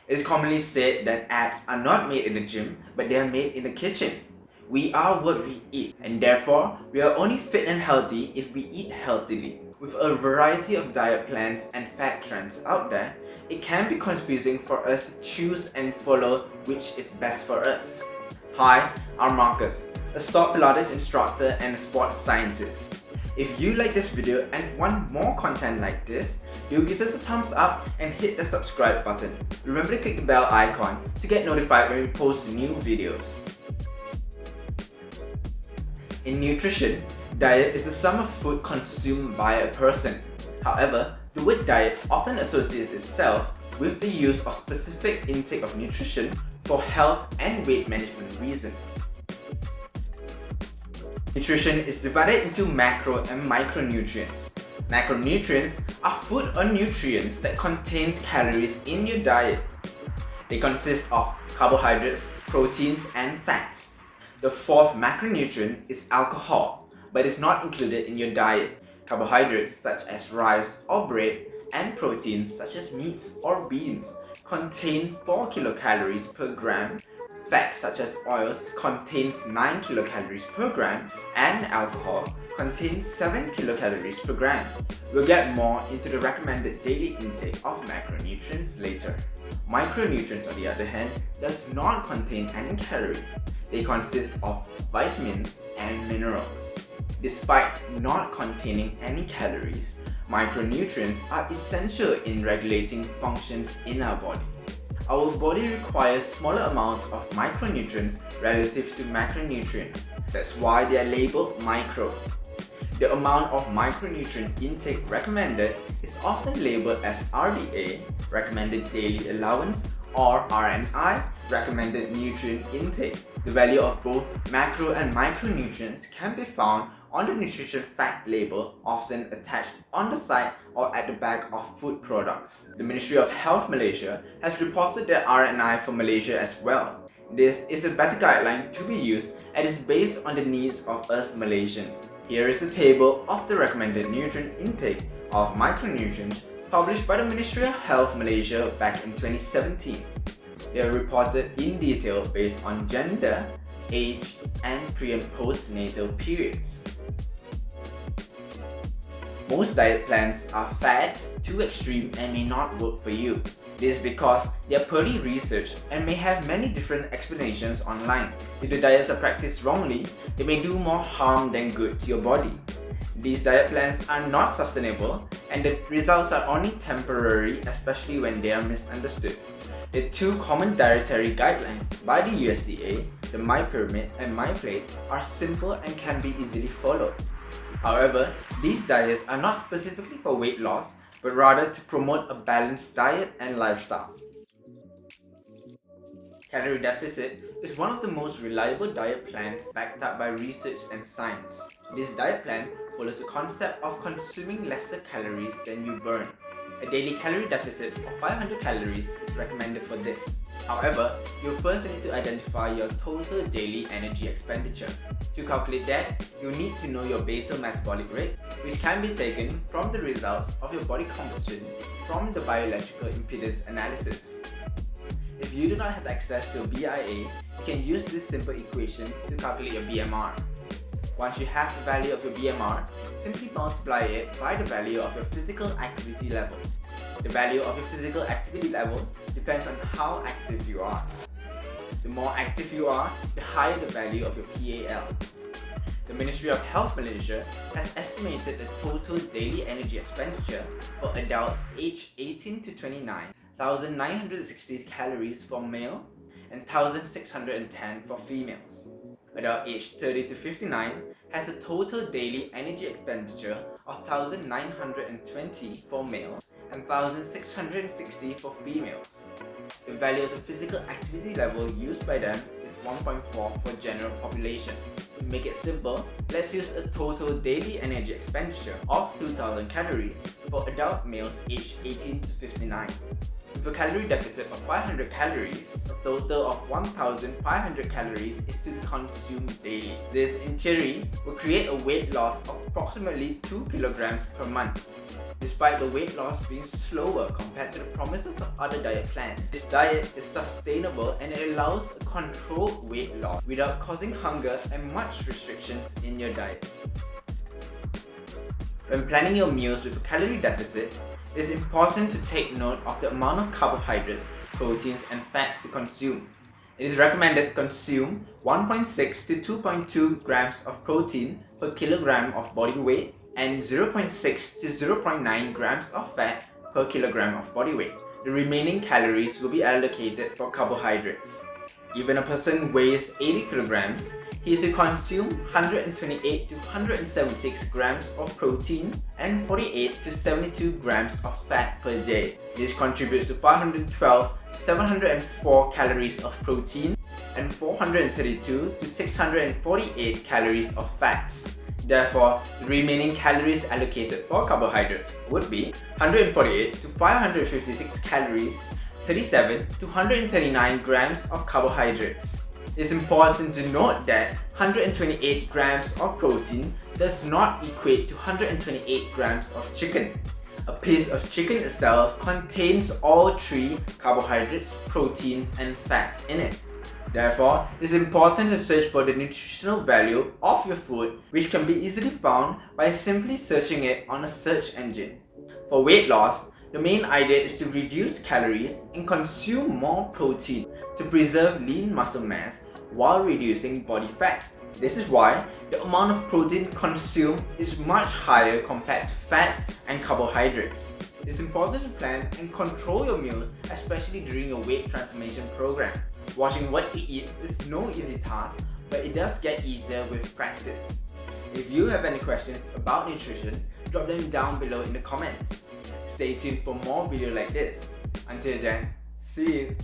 It is commonly said that abs are not made in the gym, but they are made in the kitchen. We are what we eat, and therefore, we are only fit and healthy if we eat healthily. With a variety of diet plans and fat trends out there, it can be confusing for us to choose and follow which is best for us. Hi, I'm Marcus, a sport Pilates instructor and a sports scientist. If you like this video and want more content like this, do give us a thumbs up and hit the subscribe button. Remember to click the bell icon to get notified when we post new videos. In nutrition, diet is the sum of food consumed by a person. However, the word diet often associates itself with the use of specific intake of nutrition for health and weight management reasons. Nutrition is divided into macro and micronutrients. Macronutrients are food or nutrients that contains calories in your diet. They consist of carbohydrates, proteins, and fats. The fourth macronutrient is alcohol, but is not included in your diet. Carbohydrates such as rice or bread and proteins such as meats or beans contain 4 kilocalories per gram. Fats such as oils contains 9 kilocalories per gram, and alcohol contains 7 kilocalories per gram. We'll get more into the recommended daily intake of macronutrients later. Micronutrients, on the other hand, does not contain any calorie. They consist of vitamins and minerals. Despite not containing any calories, micronutrients are essential in regulating functions in our body. Our body requires smaller amounts of micronutrients relative to macronutrients. That's why they are labeled micro. The amount of micronutrient intake recommended is often labeled as RDA, recommended daily allowance, or RNI, recommended nutrient intake. The value of both macro and micronutrients can be found on the nutrition fact label, often attached on the side or at the back of food products. The Ministry of Health Malaysia has reported their RNI for Malaysia as well. This is a better guideline to be used and is based on the needs of us Malaysians. Here is the table of the recommended nutrient intake of micronutrients published by the Ministry of Health Malaysia back in 2017. They are reported in detail based on gender, age, and pre- and postnatal periods. Most diet plans are fads, too extreme, and may not work for you. This is because they are poorly researched and may have many different explanations online. If the diets are practiced wrongly, they may do more harm than good to your body. These diet plans are not sustainable and the results are only temporary, especially when they are misunderstood. The two common dietary guidelines by the USDA, the My Pyramid and My Plate, are simple and can be easily followed. However, these diets are not specifically for weight loss, but rather to promote a balanced diet and lifestyle. Calorie Deficit is one of the most reliable diet plans backed up by research and science. This diet plan follows the concept of consuming lesser calories than you burn. A daily calorie deficit of 500 calories is recommended for this. However, you first need to identify your total daily energy expenditure. To calculate that, you need to know your basal metabolic rate, which can be taken from the results of your body composition from the bioelectrical impedance analysis. If you do not have access to a BIA, you can use this simple equation to calculate your BMR. Once you have the value of your BMR, simply multiply it by the value of your physical activity level. The value of your physical activity level depends on how active you are. The more active you are, the higher the value of your PAL. The Ministry of Health Malaysia has estimated the total daily energy expenditure for adults aged 18 to 29, 1,960 calories for male and 1,610 for females. Adult aged 30 to 59 has a total daily energy expenditure of 1,920 for male and 1,660 for females. The value of the physical activity level used by them is 1.4 for general population. To make it simple, let's use a total daily energy expenditure of 2,000 calories for adult males aged 18 to 59. With a calorie deficit of 500 calories, a total of 1,500 calories is to be consumed daily. This, in theory, will create a weight loss of approximately 2 kilograms per month. Despite the weight loss being slower compared to the promises of other diet plans, this diet is sustainable and it allows a controlled weight loss without causing hunger and much restrictions in your diet. When planning your meals with a calorie deficit, it is important to take note of the amount of carbohydrates, proteins, and fats to consume. It is recommended to consume 1.6 to 2.2 grams of protein per kilogram of body weight and 0.6 to 0.9 grams of fat per kilogram of body weight. The remaining calories will be allocated for carbohydrates. If a person weighs 80 kilograms, he is to consume 128 to 176 grams of protein and 48 to 72 grams of fat per day. This contributes to 512 to 704 calories of protein and 432 to 648 calories of fats. Therefore, the remaining calories allocated for carbohydrates would be 148 to 556 calories, 37 to 139 grams of carbohydrates. It's important to note that 128 grams of protein does not equate to 128 grams of chicken. A piece of chicken itself contains all three carbohydrates, proteins, and fats in it. Therefore, it's important to search for the nutritional value of your food, which can be easily found by simply searching it on a search engine. For weight loss, the main idea is to reduce calories and consume more protein to preserve lean muscle mass while reducing body fat. This is why the amount of protein consumed is much higher compared to fats and carbohydrates. It's important to plan and control your meals, especially during your weight transformation program. Watching what you eat is no easy task, but it does get easier with practice. If you have any questions about nutrition, drop them down below in the comments. Stay tuned for more videos like this. Until then, see you!